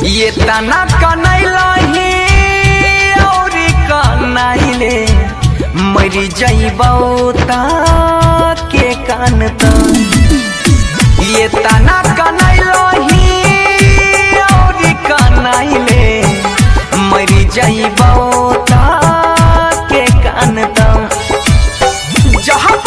ये तना कनैलही और कनैले मरी जइबौ ता के कान त ये तना कनैलही और कनैले मरी जइबौ ता के कान त जहाँ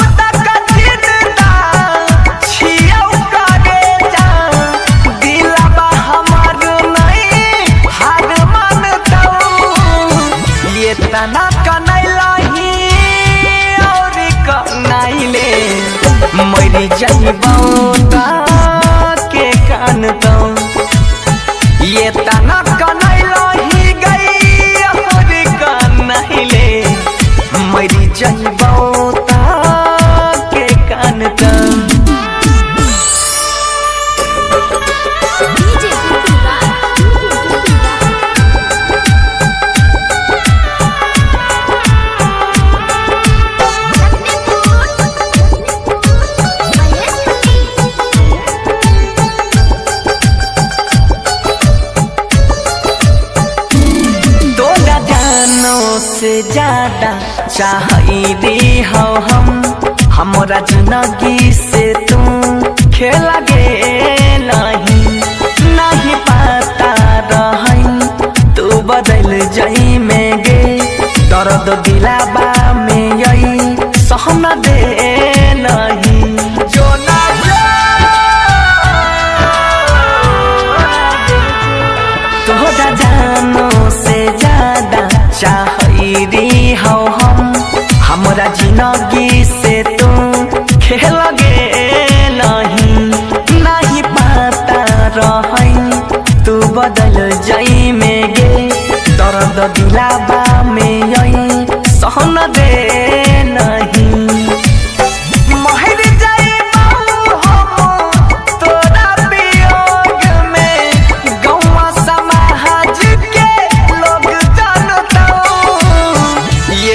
तना कनैलही और कनैले मरी जइबौ ता के कान त ये तना कनैलही गई और कनैले मरी जइबौ ता के कान त से ज्यादा चाहिए हो हमरा जिंदगी से तू खेला गे नहीं पता रही तू बदल जाई में गे दर्द दिलाबा में यही सहना दे नहीं जो ना तोहरा जानो से ज्यादा चाहिए हो हमरा जिंदगी से तू खेल गे नहीं पता रही तू बदल जाई में गे दर्द दिलाबा में यही सहन दे नहीं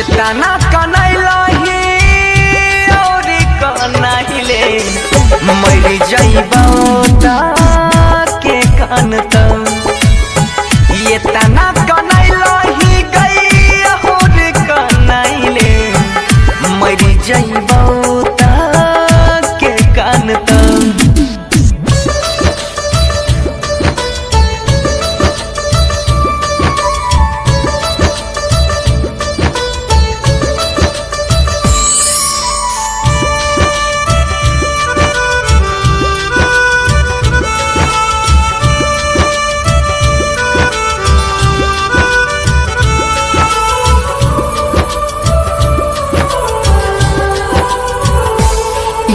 तना कनैलही और कनैले मरी जइबौ ता के कान त ये तना कनैलही गई और कनैले मरी जइबौ ता के कान त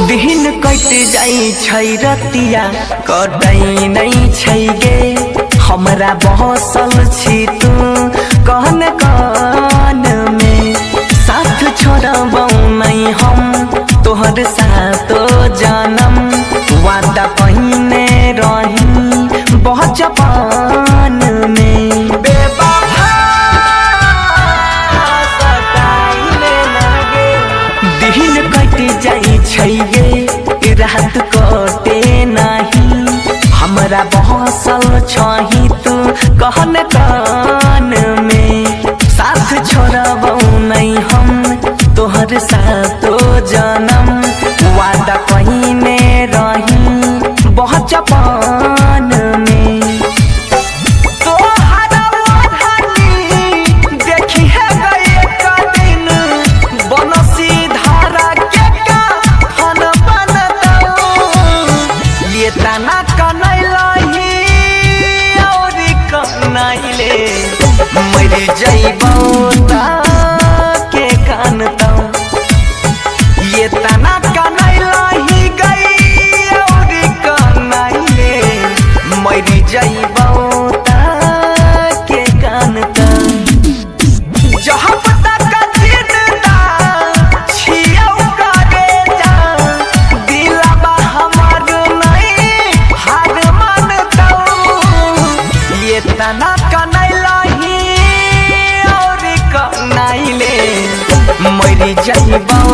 दिन कट जाई छै रतिया कटै नहीं छै गे हमरा बहसल छी तू कहन कान में साथ छोड़बौ नहीं हम तोहर सातो जानम वादा पहिने रही बचपन में बेवफा सताइले लागे दिन कट जाई छै गे रात कटे नहीं हमरा बहसल छही तू कहन कान में साथ छोड़बौ नहीं हम तोहर सातो जानम वादा पहिने रही बचपन में तना कनैलही और कनैले मरी जइबौ ता के कान त ये तना कनैलही गई और कनैले मरी जइबौ ता के कान मरी जाइबा